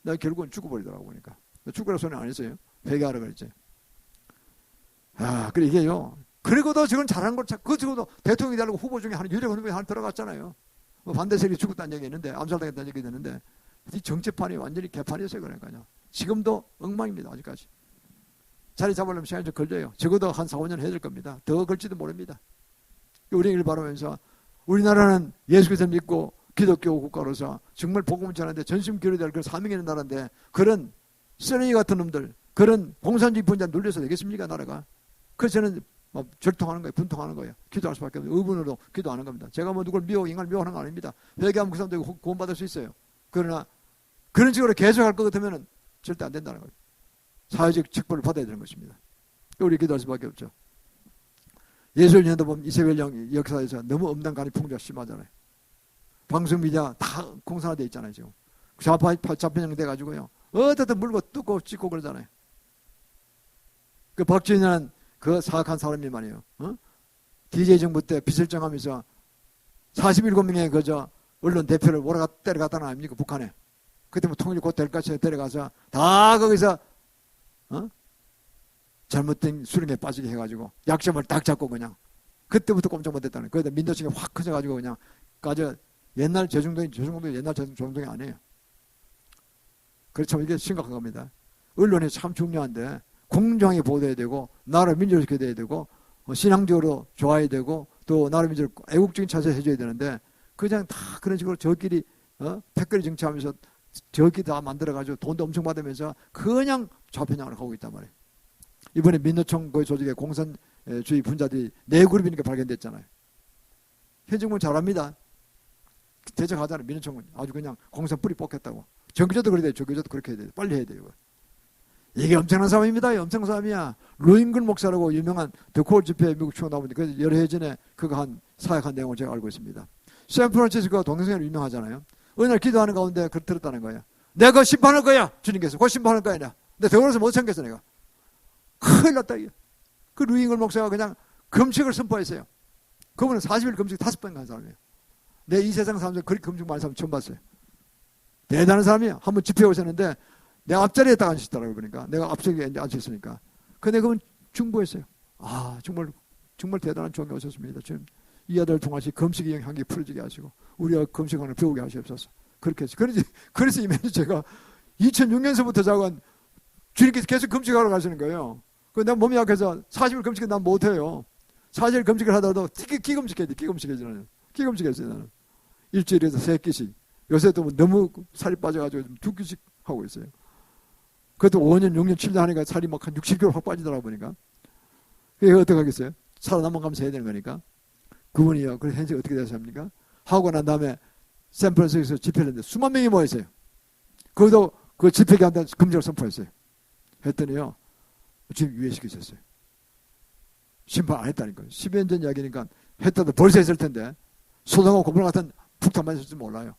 A: 내가 결국은 죽어버리더라고 보니까. 죽으라고 소리 안 했어요. 회개하라 그랬지. 아, 그래 이게요. 그리고도 지금 잘한 걸, 그 지금도 대통령이 되려고 후보 중에 한 유력 후보에 하나 들어갔잖아요. 뭐 반대 세력이 죽었다는 얘기 있는데, 암살당했다는 얘기 있는데, 이 정치판이 완전히 개판이었어요. 그러니까요. 지금도 엉망입니다. 아직까지. 자리 잡으려면 시간이 좀 걸려요. 적어도 한 4, 5년 해야 될 겁니다. 더 걸지도 모릅니다. 우리 일 바라면서 우리나라는 예수 그리스도 믿고 기독교 국가로서 정말 복음을 전하는데 전심 기울여야 될 그 사명이 있는 나라인데 그런 쓰레기 같은 놈들, 그런 공산주의 분자 눌려서 되겠습니까? 나라가. 그래서 저는 뭐 절통하는 거예요. 분통하는 거예요. 기도할 수밖에 없어요. 의분으로 기도하는 겁니다. 제가 뭐 누굴 인간을 미워하는 거 아닙니다. 회개하면 그 사람도 구원받을 수 있어요. 그러나 그런 식으로 계속할 것 같으면 절대 안 된다는 거예요. 사회적 책벌을 받아야 되는 것입니다. 우리 기도할 수밖에 없죠. 예술년도 보면 이세벨 역사에서 너무 엄단간이 풍조가 심하잖아요. 방송 미디어 다 공산화되어 있잖아요. 지금 좌파 좌편향 돼가지고요. 어떻든 물고 뜯고 찍고 그러잖아요. 그 박준희는 그 사악한 사람이 말이에요. DJ 정부 때 빚을 정하면서 47명의 그저 언론 대표를 때려갔다는 거 아닙니까? 북한에. 그때 뭐 통일 곧 될 것이 데려가서 다 거기서 잘못된 수령에 빠지게 해가지고 약점을 딱 잡고 그냥 그때부터 꼼짝 못했다는 거예요. 그러다 민도층이 확 커져가지고 그냥 까져 옛날 저중동이 옛날 저중동이 아니에요. 그렇죠. 이게 심각한 겁니다. 언론이 참 중요한데 공정하게 보도해야 되고 나라 민주를 지켜야 되고 신앙적으로 좋아야 되고 또 나라 민주를 애국적인 자세를 해줘야 되는데 그냥 다 그런 식으로 저끼리 패거리 정치하면서 저끼리 다 만들어가지고 돈도 엄청 받으면서 그냥 좌편향으로 가고 있단 말이에요. 이번에 민노총 그 조직의 공산주의 분자들이 네 그룹이니까 발견됐잖아요. 현 정부는 잘합니다. 대적하잖아요. 민노총은 아주 그냥 공산 뿌리 뽑겠다고. 정교조도 그래야 돼요. 조교조도 그렇게 해야 돼요. 빨리 해야 돼요. 이게 엄청난 싸움입니다. 엄청난 싸움이야. 루인근 목사라고 유명한 더콜 집회 미국 추억 나오는데 그 여러 해 전에 그거 한 사역한 내용을 제가 알고 있습니다. 샌프란시스코가 동성애로 유명하잖아요. 어느 날 기도하는 가운데 그걸 들었다는 거예요. 내가 심판할 거야. 주님께서. 곧 심판할 거야. 근데 더불어서 못 참겠어 내가. 큰일 났다. 그 루인근 목사가 그냥 금식을 선포했어요. 그분은 40일 금식 5번 간 사람이에요. 내 이 세상 사람들 그렇게 금식 많은 사람 처음 봤어요. 대단한 사람이에요. 한번 집회에 오셨는데 내 앞자리에 딱 앉으시더라고요. 그러니까 내가 앞자리에 앉으셨으니까. 근데 그분 중보했어요. 아 정말 대단한 종이 오셨습니다. 지금 이 아들 통하시 금식의 향기 풀어지게 하시고 우리가 금식하는 배우게 하시옵소서. 그렇게 했어요. 그래서 이면서 제가 2006년서부터 작은 주님께서 계속 금식하러 가시는 거예요. 내가 몸이 약해서 40일 금식은 난 못해요. 40일 금식을 하다가도 끼금식해야 돼. 끼금식해지는. 끼금식했어요 나는. 일주일에서 3끼씩. 요새도 너무 살이 빠져가지고 2끼씩 하고 있어요. 그것도 5년, 6년, 7년 하니까 살이 막 한 60kg 확 빠지더라 보니까. 그게 어떻게 하겠어요? 살아남은 가면서 해야 되는 거니까. 그분이요. 그래서 현재 어떻게 되셨습니까? 하고 난 다음에 샌프란시스코에서 집회를 했는데 수만 명이 모였어요. 거기도 그 집회 기한테 금지를 선포했어요. 했더니요. 지금 유예시키셨어요. 심판 안 했다니까요. 10년 전 이야기니까 했다도 벌써 했을 텐데 소동하고 고불 같은 북탄 맞을지 몰라요.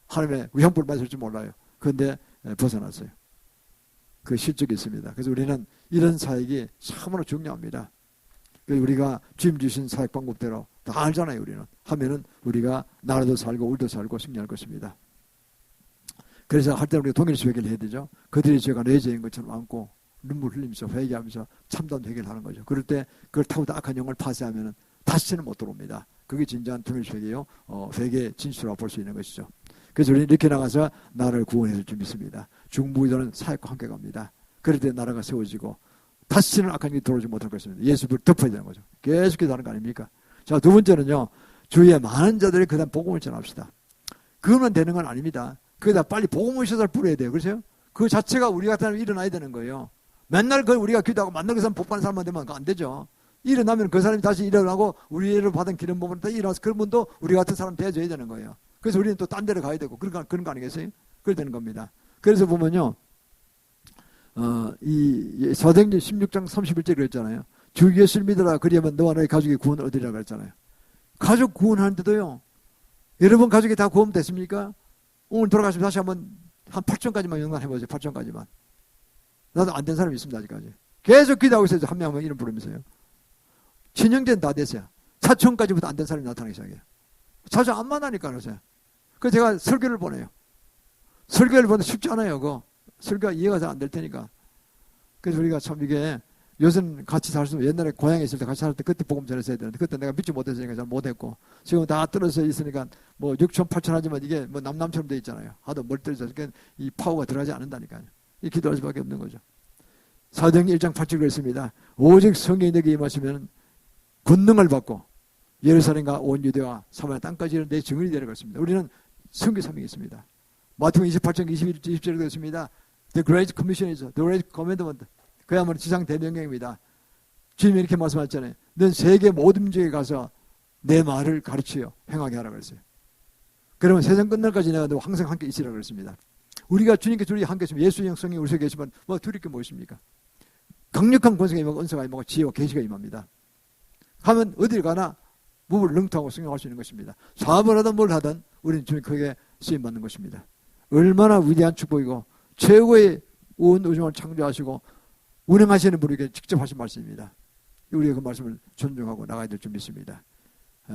A: 하나님의 위험불 맞을지 몰라요. 그런데 벗어났어요. 그 실적이 있습니다. 그래서 우리는 이런 사역이 참으로 중요합니다. 우리가 주님 주신 사역 방법대로 다 알잖아요. 우리는 하면은 우리가 나라도 살고 울도 살고 승리할 것입니다. 그래서 할 때 우리가 동일시 회개를 해야 되죠. 그들이 죄가 내 죄인 것처럼 안고 눈물 흘리면서 회개하면서 참담 회개를 하는 거죠. 그럴 때 그걸 타고 악한 영을 파쇄하면은 다시는 못 들어옵니다. 그게 진정한 동일시 회개요. 회개 진수라고 볼 수 있는 것이죠. 그래서 우리는 이렇게 나가서 나라를 구원해 줄 줄 믿습니다. 중부이도는 사역과 함께 갑니다. 그럴 때 나라가 세워지고 다시는 악한 일이 들어오지 못할 것입니다. 예수를 덮어야 되는 거죠. 계속해서 하는 거 아닙니까? 자, 두 번째는요. 주위에 많은 자들이 그다음 복음을 전합시다. 그거만 되는 건 아닙니다. 거기다 빨리 복음을 시설 뿌려야 돼요. 그렇죠? 그 자체가 우리 같은 사람이 일어나야 되는 거예요. 맨날 그 우리가 기도하고 만날 그 사람 복받는 사람만 되면 안 되죠. 일어나면 그 사람이 다시 일어나고 우리를 받은 기름 부분을 또 일어나서 그런 분도 우리 같은 사람 대줘야 되는 거예요. 그래서 우리는 또 딴 데로 가야 되고 그런 거 아니겠어요? 그래야 되는 겁니다. 그래서 보면요. 이 사도행전 16장 31절 그랬잖아요. 주 예수를 믿으라 그리하면 너와 너의 가족이 구원을 얻으리라 그랬잖아요. 가족 구원하는데도요. 여러분 가족이 다 구원됐습니까? 오늘 돌아가시면 다시 한번 한 8천까지만 연관해보세요. 8천까지만. 나도 안 된 사람이 있습니다. 아직까지. 계속 기도하고 있어요. 한 명 한 명 이름 부르면서요. 친형제는 다 됐어요. 사촌까지부터 안 된 사람이 나타나기 시작해요. 자주 안 만나니까 그러세요. 그래서 제가 설교를 보내요. 설교를 보내도 쉽지 않아요. 그거. 설교가 이해가 잘 안 될 테니까. 그래서 우리가 참 이게 요새는 같이 살 수, 옛날에 고향에 있을 때 같이 살 때 그때 복음 전했어야 되는데 그때 내가 믿지 못했으니까 잘 못했고 지금 다 떨어져 있으니까 뭐 6천 8천 하지만 이게 뭐 남남처럼 돼 있잖아요. 하도 멀떨어져 그러니까 이 파워가 들어가지 않는다니까요. 이 기도할 수밖에 없는 거죠. 사도행전 1장 8절 그랬습니다. 오직 성령이 내게 임하시면 권능을 받고 예루살렘과 온 유대와 사마리아 땅까지 이르는 내 증인이 되라고 했습니다. 우리는 선교 사명이 있습니다. 마태복음 28장 20절에 그랬습니다. The Great Commission is the Great Commandment. 그야말로 지상 대명령입니다. 주님이 이렇게 말씀하셨잖아요. 넌 세계 모든 민족에 가서 내 말을 가르치여 행하게 하라고 그랬어요. 그러면 세상 끝날까지 내가 너 항상 함께 있으라고 그랬습니다. 우리가 주님께 둘이 함께 있으면 예수 영성이 우리 속에 계시면 뭐 둘이 게 무엇입니까? 강력한 권세가 임하고 은사가 임하고 지혜와 계시가 임합니다. 하면 어딜 가나 무을 능통하고 승용할 수 있는 것입니다. 사업을 하든 뭘 하든 우리는 주님 크게 쓰임받는 것입니다. 얼마나 위대한 축복이고 최고의 온 우주를 창조하시고 운행하시는 분에게 직접 하신 말씀입니다. 우리가 그 말씀을 존중하고 나가야 될 줄 믿습니다.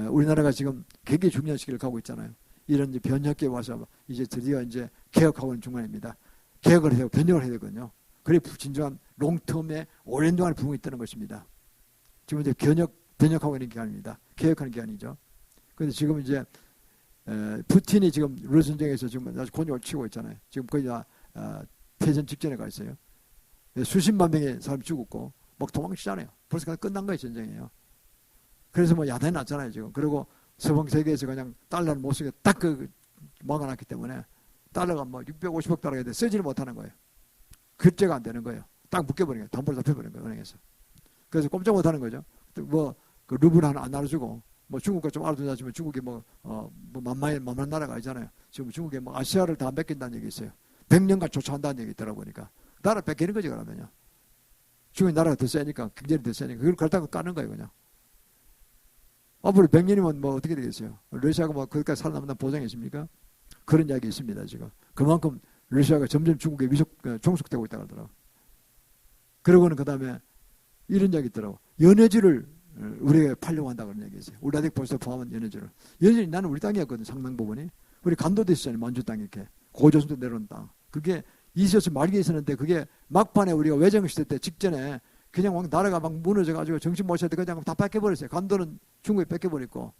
A: 우리나라가 지금 굉장히 중요한 시기를 가고 있잖아요. 이런 변혁기에 와서 이제 드디어 이제 개혁하고 있는 중간입니다. 개혁을 해야 변혁을 해야 되거든요. 그래 진정한 롱텀의 오랜 동안 부흥이 뜨는 것입니다. 지금 이제 변혁하고 있는 기간입니다. 개혁하는 기간이죠. 그런데 지금 이제 푸틴이 지금 러시아 전쟁에서 지금 아주 곤욕을 치고 있잖아요. 지금 거의 다 패전 직전에 가 있어요. 수십만 명의 사람이 죽었고 막 도망치잖아요. 벌써 끝난 거예요. 전쟁이에요. 그래서 뭐 야단이 났잖아요. 지금. 그리고 서방 세계에서 그냥 달러를 못 쓰게 딱 막아놨기 때문에 달러가 뭐 650억 달러가 돼 쓰지를 못하는 거예요. 결제가 안 되는 거예요. 딱 묶여버린 거예요. 담보를 잡혀버린 거예요. 은행에서. 그래서 꼼짝 못하는 거죠. 뭐 그 루블 하나 안 나눠주고 뭐 중국과 좀 알아두자 하지만 중국이 뭐 만만한 나라가 아니잖아요. 지금 중국에 뭐 아시아를 다 뺏긴다는 얘기 있어요. 100년간 조차한다는 얘기 있더라 보니까. 나라 뺏기는 거지 그러면요. 중국의 나라가 더 세니까 경제를 더 세니까 그걸 갈다가 까는 거예요 그냥. 앞으로 100년이면 뭐 어떻게 되겠어요? 러시아가 뭐 거기까지 살아남는다는 보장이 있습니까? 그런 이야기 있습니다 지금. 그만큼 러시아가 점점 중국에 종속되고 있다고 하더라고요. 그러고는 그 다음에 이런 이야기 있더라고. 연해주를 우리에게 팔려고 한다고 그런 얘기 있어요. 우리나라 벌써 포함한 연해주를. 연해주는 나는 우리 땅이었거든 상당 부분이. 우리 간도도 있었잖아요. 만주 땅 이렇게. 고조선도 내려온 땅. 그게 이시어스 말기에 있었는데 그게 막판에 우리가 외정시대 때 직전에 그냥 막 나라가 막 무너져가지고 정신 못 차릴 때 그냥 다 뺏겨버렸어요. 간도는 중국에 뺏겨버렸고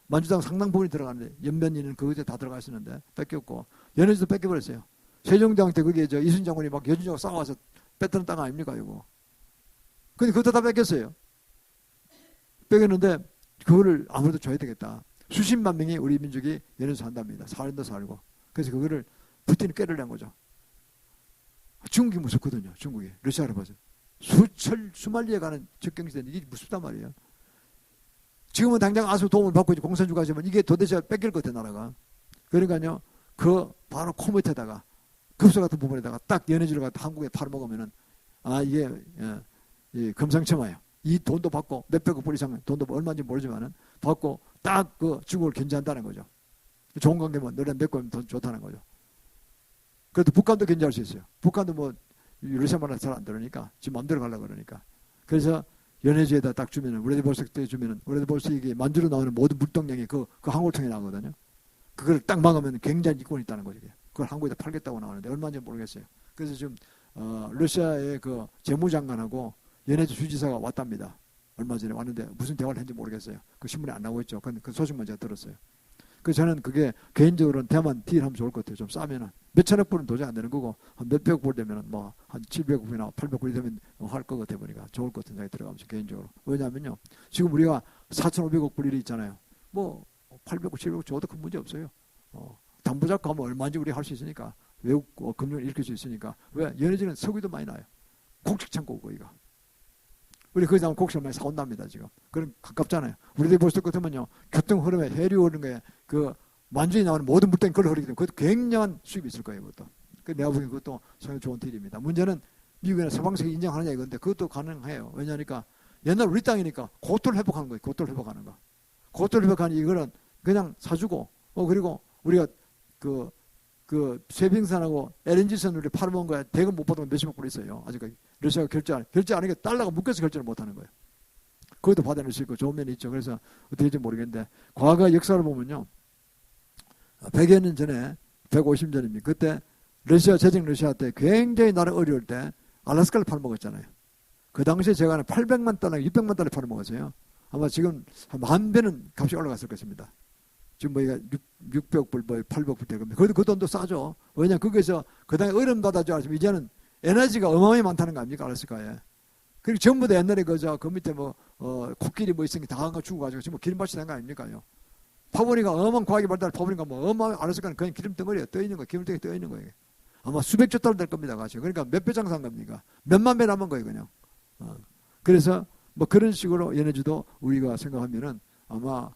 A: 만주당 상당 부분이 들어가는데 연변리는 그것에 다 들어가 있었는데 뺏겼고 연해주도 뺏겨버렸어요. 세종대왕 때 그게 이순 장군이 막 여진족과 싸워서 뺏던 땅 아닙니까 이거. 근데 그것도 다 뺏겼어요. 뺏겼는데 그거를 아무래도 줘야 되겠다. 수십만 명이 우리 민족이 연해에서 산답니다. 살도 살고. 그래서 그거를 푸틴이 깨려낸 거죠. 중국이 무섭거든요. 중국이. 러시아로 봐서. 수만리에 가는 적경지대는 이게 무섭단 말이에요. 지금은 당장 아수 도움을 받고 이제 공산주가 하지만 이게 도대체 뺏길 것 같아 나라가. 그러니까요. 그 바로 코 밑에다가 급소 같은 부분에다가 딱 연해주를 갖다 한국에 팔아먹으면은 이게 금상첨화예요. 이 돈도 받고 몇백억 불 이상 돈도 얼마인지 모르지만은 받고 딱 그 중국을 견제한다는 거죠. 좋은 관계면 너네 맺고 하면 더 좋다는 거죠. 그래도 북한도 견제할 수 있어요. 북한도 뭐 러시아 말을 잘 안 들으니까 지금 마음대로 가려고 그러니까. 그래서 연해주에다 딱 주면은 우레디볼스크 때 주면은 우레디볼스크에 만주로 나오는 모든 물동량이 그 항구를 통해 나오거든요. 그걸 딱 막으면 굉장히 이권이 있다는 거죠. 그걸 한국에다 팔겠다고 나오는데 얼마인지 모르겠어요. 그래서 지금 러시아의 그 재무장관하고 연해주 주지사가 왔답니다. 얼마 전에 왔는데 무슨 대화를 했는지 모르겠어요. 그 신문에 안 나오고 있죠. 그 소식만 제가 들었어요. 그래서 저는 그게 개인적으로는 대만 딜하면 좋을 것 같아요. 좀 싸면은 몇천억 불은 도저히 안 되는 거고 한 몇백억 불 되면은 뭐 한 700억이나 800억이 되면 할 것 같아 보니까 좋을 것 같은 생각이 들어가면서 개인적으로. 왜냐하면요. 지금 우리가 4,500억 불 일이 있잖아요. 뭐 800억, 700억 줘도 큰 문제 없어요. 담보잡고 하면 얼마인지 우리 할 수 있으니까 외국 금융을 일으킬 수 있으니까. 왜? 연해주는 석유도 많이 나요. 곡식창고 거기가. 우리 거기서 하면 곡식을 많이 사온답니다 지금. 그럼 가깝잖아요. 우리들이 볼 수 있거든요. 교통 흐름에 해류 흐르는 거에 그 만주에 나오는 모든 물량이 그걸 흐르기 때문에 그것도 굉장한 수입이 있을 거예요. 그것도. 그 내가 보기엔 그것도 상당히 좋은 딜입니다. 문제는 미국이나 서방세계 인정하느냐 이건데 그것도 가능해요. 왜냐하니까 옛날 우리 땅이니까 고토를 회복하는 거예요. 고토를 회복하는 거. 고토를 회복하는 이거는 그냥 사주고 그리고 우리가 그 쇠빙산하고 LNG선 우리 팔아먹은 거야 대금 못 받으면 몇십억 불 있어요. 아직까지 러시아가 결제 안 하니까 달러가 묶여서 결제를 못 하는 거예요. 그것도 받아낼 수 있고 좋은 면이 있죠. 그래서 어떻게 될지 모르겠는데 과거 역사를 보면요. 100여 년 전에 150년 전입니다. 그때 러시아 제정 러시아 때 굉장히 나라 어려울 때 알래스카를 팔아먹었잖아요. 그 당시에 제가 한 800만 달러, 600만 달러 팔아먹었어요. 아마 지금 한 10,000배는 값이 올라갔을 것입니다. 지금 뭐 600불, 뭐 800불 될 겁니다. 그래도 그 돈도 싸죠. 왜냐면 거기서 그 당시 어려움 받아줘. 이제는 에너지가 어마어마하게 많다는 거 아닙니까? 알래스카에. 그리고 전부 다 옛날에 그 밑에 코끼리 뭐 있으니까 다 한 거 죽어가지고 지금 기름밭이 된 거 아닙니까요? 파보니까 어마어마한 과학이 발달, 파보니까 뭐 어마어마한 알래스카는 그냥 기름 덩어리가 떠 있는 거, 기름 덩어리 떠 있는 거예요. 아마 수백조 달러 될 겁니다, 같이. 그러니까 몇 배 장사한 겁니까? 몇만 배 남은 거예요, 그냥. 그래서 뭐 그런 식으로 얘네주도 우리가 생각하면은 아마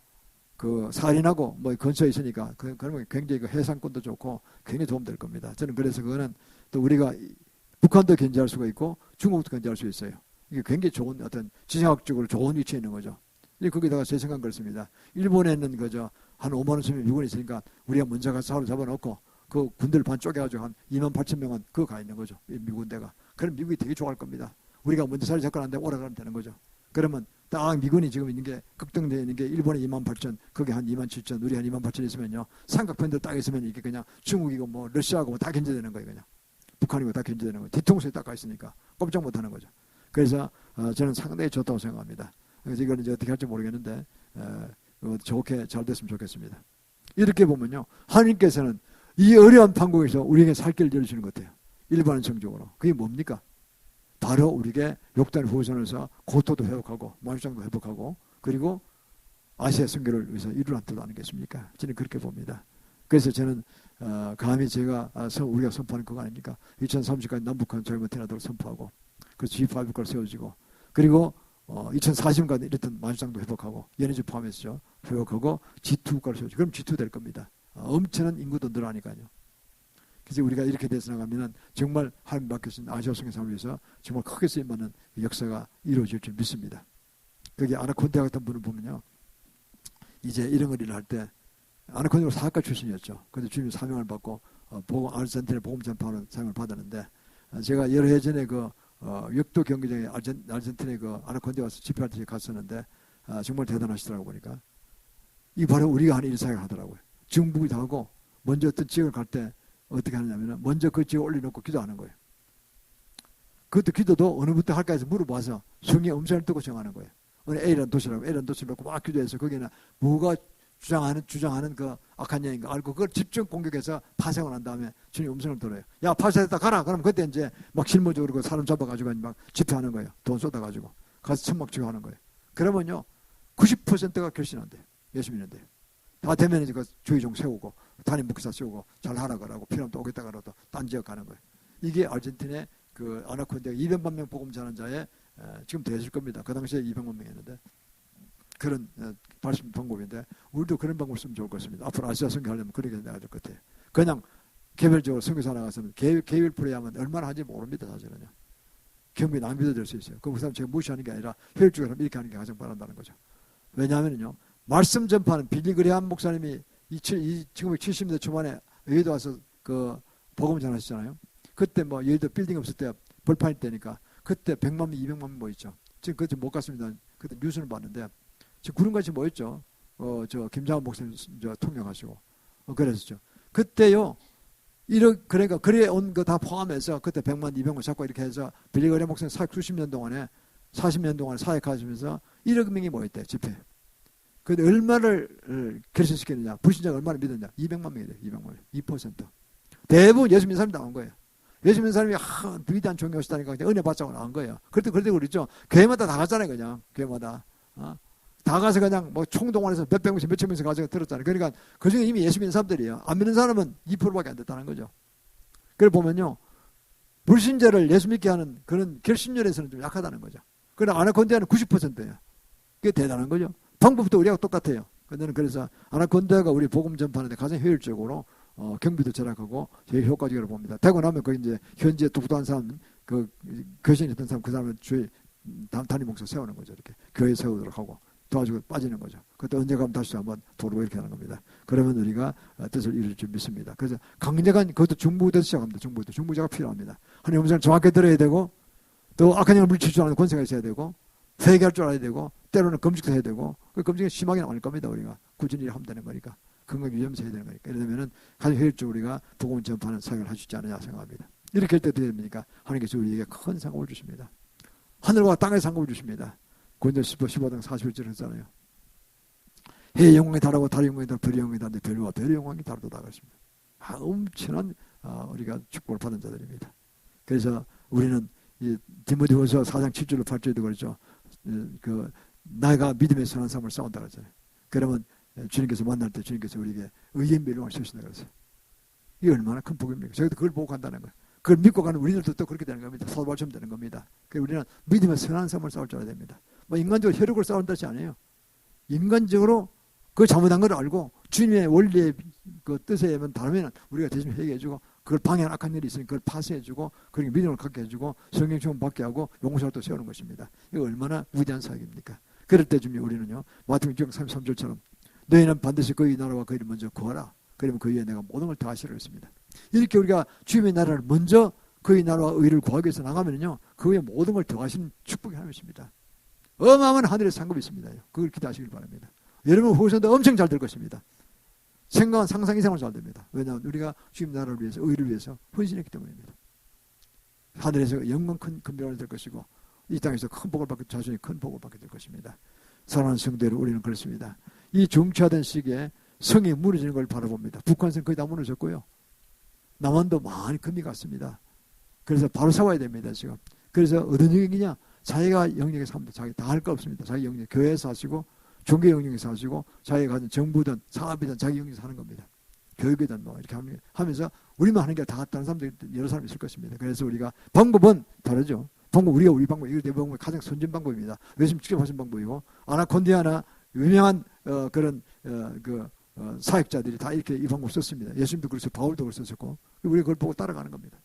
A: 그 살인하고 뭐 근처에 있으니까 그러면 굉장히 그 해상권도 좋고 굉장히 도움될 겁니다. 저는 그래서 그거는 또 우리가 북한도 견제할 수가 있고 중국도 견제할 수 있어요. 이게 굉장히 좋은 어떤 지정학적으로 좋은 위치에 있는 거죠. 거기다가 제 생각은 그렇습니다. 일본에 있는 그저 한 5만 원 수면 미군이 있으니까 우리가 먼저 가서 사로 잡아놓고 그 군대를 반 쪼개가지고 한 28,000명은 그거 가 있는 거죠. 미군대가. 그럼 미국이 되게 좋아할 겁니다. 우리가 먼저 자리 잡고 난데 오래 가면 되는 거죠. 그러면 딱 미군이 지금 있는 게 걱정되어 있는 게 일본에 28,000, 거기 한 27,000, 우리 한 28,000 있으면요. 삼각편들 딱 있으면 이게 그냥 중국이고 뭐 러시아고 뭐 다 견제되는 거예요. 그냥. 북한이고 다 견제되는 거예요. 뒤통수에 딱 가 있으니까 꼼짝 못하는 거죠. 그래서 저는 상당히 좋다고 생각합니다. 그래서 이걸 이제 어떻게 할지 모르겠는데 좋게 잘 됐으면 좋겠습니다. 이렇게 보면요. 하나님께서는 이 어려운 판국에서 우리에게 살 길을 열어주는 것 같아요. 일반성적으로. 그게 뭡니까? 바로 우리에게 욕단 후손에서 고토도 회복하고 만주장도 회복하고 그리고 아시아 선교를 위해서 이루는 뜻 아니겠습니까? 저는 그렇게 봅니다. 그래서 저는 감히 제가 우리가 선포하는 그거 아닙니까? 2030까지 남북한 젊은 테나도를 선포하고 그래서 G5국가를 세워지고 그리고 2040까지 이랬던 만주장도 회복하고 연해주 포함해서 회복하고 G2국가를 세워지고 그럼 G2 될 겁니다. 엄청난 인구도 늘어나니까요. 그래서 우리가 이렇게 돼서 나가면 정말 하나님 맡겨진 아시아 성의 삶을 위해서 정말 크게 쓰임받는 역사가 이루어질 줄 믿습니다. 거기 아나콘데 같은 분을 보면요. 이제 이런 걸 일을 할 때 아나콘데가 사학과 출신이었죠. 그런데 주님 사명을 받고 아르헨티나 복음 전파하는 사명을 받았는데 제가 여러 해 전에 역도 경기장에 아르헨티나에 아나콘데 와서 집회할 때 갔었는데 정말 대단하시더라고 보니까 이 바로 우리가 하는 일사를 하더라고요. 중북이 다 하고 먼저 어떤 지역을 갈 때 어떻게 하느냐면 먼저 그 지역에 올려놓고 기도하는 거예요. 그것도 기도도 어느 부터 할까 해서 물어봐서 성의 음성을 듣고 정하는 거예요. 어느 A라는 도시라고 A라는 도시를 놓고 막 기도해서 거기는 뭐가 주장하는 그 악한 영인가 알고 그걸 집중 공격해서 파생을 한 다음에 주님 음성을 들어요. 야 파쇄했다 가라. 그럼 그때 이제 막 실무적으로 그 사람 잡아가지고 막 집회하는 거예요. 돈 쏟아가지고 가서 천막 치고 하는 거예요. 그러면요 90%가 결신한대요. 예수 믿는데요. 다 되면 이제 그 주의종 세우고 담임 목사 세우고 잘 하라 그러고 필요하면 또 오겠다 그러고 딴 지역 가는 거예요. 이게 아르헨티나의 그 아나콘데 200만 명 복음 전환자의 지금 되실 겁니다. 그 당시에 200만 명이었는데 그런 발심 방법인데 우리도 그런 방법을 쓰면 좋을 것 같습니다. 앞으로 아시아 선교하려면 그렇게 해야 될 것 같아요. 그냥 개별적으로 선교사 나가서는 계획 플레이하면 얼마나 하는지 모릅니다. 사실은요. 경비 낭비도 될 수 있어요. 그 사람 제가 무시하는 게 아니라 효율적으로 이렇게 하는 게 가장 바란다는 거죠. 왜냐하면요. 말씀 전파는 빌리 그레함 목사님이 1970년대 초반에 여의도 와서 그 복음 전하시잖아요. 그때 뭐 여의도 빌딩 없을 때 벌판일 때니까 그때 100만 명, 200만 명 모였죠. 지금 그때 못 갔습니다. 그때 뉴스를 봤는데 지금 구름같이 모였죠. 저 김장훈 목사님 통역하시고 그랬었죠. 그때요. 그러니까 그래 온 거 다 포함해서 그때 100만, 200만 자꾸 이렇게 해서 빌리 그레함 목사님 사역 수십 년 동안에 40년 동안 사역하시면서 1억 명이 모였대 집회. 근데 얼마를 결신시켰느냐? 불신자가 얼마나 믿었냐? 200만 명이 돼요. 200만 명. 2%. 대부분 예수 믿는 사람이 나온 거예요. 예수 믿는 사람이 위대한 종교시다니까 은혜 받자고 나온 거예요. 그때 그랬죠. 교회마다 다 갔잖아요. 그냥 교회마다. 다 가서 그냥 뭐 총동원해서 몇백 명씩 몇천 명씩 가서 들었잖아요. 그러니까 그중에 이미 예수 믿는 사람들이에요. 안 믿는 사람은 2%밖에 안 됐다는 거죠. 그걸 보면요. 불신자를 예수 믿게 하는 그런 결심력에서는 좀 약하다는 거죠. 그러나 아나콘디아는 90%예요. 그게 대단한 거죠. 방법도 우리하고 똑같아요. 그래서 아나콘다가 우리 복음 전파하는데 가장 효율적으로 경비도 절약하고 제일 효과적으로 봅니다. 되고 나면 그 이제 현재 독도한 사람 그 교신했던 사람 그 사람을 주의 담임 목사 세우는 거죠. 이렇게 교회 세우도록 하고 도와주고 빠지는 거죠. 그때 언제 가면 다시 한번 도로 이렇게 하는 겁니다. 그러면 우리가 뜻을 이룰 줄 믿습니다. 그래서 강력한 그것도 중부부터 시작합니다. 중부자가 필요합니다. 하나님 음성을 정확히 들어야 되고 또 악한 영을 물리칠 줄 아는 권세가 있어야 되고 회개할 줄 알아야 되고 때로는 금식도 해야 되고, 그 금식이 심하게 나올 겁니다. 우리가 꾸준히 하면 되는 거니까. 건강 유지하면서 해야 되는 거니까. 이러면은 가장 효율적으로 우리가 복음을 전파하는 사역을 할 수 있지 않느냐 생각합니다. 이렇게 할 때 어떻게 됩니까? 하나님께서 우리에게 큰 상급을 주십니다. 하늘과 땅의 상급을 주십니다. 고린도서 15장 41절 했잖아요. 해의 영광이 다르고 달의 영광이 다르고 별의 영광이 다른데 별과 별의 영광이 다르다 그랬습니다. 엄청난 우리가 축복을 받은 자들입니다. 그래서 우리는 이 디모데후서 4장 7절로 8절에도 그렇죠. 그 나이가 믿음의 선한 삶을 싸운다 그랬잖아요. 그러면 주님께서 만날 때 주님께서 우리에게 의의 멸망을 주신다 그랬어요. 이게 얼마나 큰 복입니까? 저희도 그걸 보고 간다는 거예요. 그걸 믿고 가는 우리들도 또 그렇게 되는 겁니다. 사도바처럼 되는 겁니다. 그래서 우리는 믿음의 선한 삶을 싸울 줄 알아야 됩니다. 뭐 인간적으로 혈육을 싸운다는 것이 아니에요. 인간적으로 그 잘못한 걸 알고 주님의 원리의 그 뜻에 의하면 다르면 우리가 대신 회개해주고 그걸 방해한 악한 일이 있으니 그걸 파쇄해주고 그리고 믿음을 갖게 해주고 성령 충만 받게 하고 용서를 또 세우는 것입니다. 이거 얼마나 위대한 사역입니까? 그럴 때 주님 우리는요. 마태복음 33절처럼 너희는 반드시 그의 나라와 그의를 먼저 구하라. 그러면 그 위에 내가 모든 걸 더하시라 했습니다. 이렇게 우리가 주님의 나라를 먼저 그의 나라와 의를 구하기 위해서 나가면요. 그 위에 모든 걸 더하시는 축복이 하나님이십니다. 어마어마한 하늘의 상급이 있습니다. 그걸 기대하시길 바랍니다. 여러분 후손도 엄청 잘 될 것입니다. 생각한 상상 이상으로 잘 됩니다. 왜냐하면 우리가 주님 나라를 위해서 의를 위해서 헌신했기 때문입니다. 하늘에서 영광 큰 변화가 될 것이고 이 땅에서 큰 복을 받게 자손이 큰 복을 받게 될 것입니다. 사랑하는 성도들 우리는 그렇습니다. 이 정치화된 시기에 성이 무너지는 걸 바라봅니다. 북한성 거의 다 무너졌고요. 남한도 많이 금이 갔습니다. 그래서 바로 싸워야 됩니다. 지금. 그래서 어떤 영역이냐? 자기가 영역에 삽니다. 자기 다 할 거 없습니다. 자기 영역 교회에서 하시고 종교 영역에서 하시고 자기가 가진 정부든 사업이든 자기 영역에서 하는 겁니다. 교육이든 뭐 이렇게 하면서 우리만 하는 게 다 다른 사람들이 여러 사람이 있을 것입니다. 그래서 우리가 방법은 다르죠. 방법 우리가 우리 방법 이거 내 방법이 가장 선진 방법입니다. 외심 직접 하신 방법이고 아나콘디아나 유명한 그런 사역자들이 다 이렇게 이 방법 썼습니다. 예수님도 그랬어요. 바울도 그랬었고 우리가 그걸 보고 따라가는 겁니다.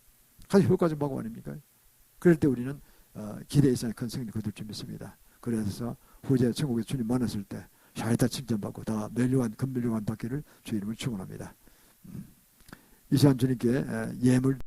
A: 가장 효과적인 방법 아닙니까? 그럴 때 우리는 기대에 있어야 큰 승리를 거둘 줄 믿습니다. 그래서 후제 천국에 주님 만났을 때 샤이다 칭찬받고 다 멸류관 금멸류관 받기를 주 이름을 축원합니다. 이 시간 주님께 예물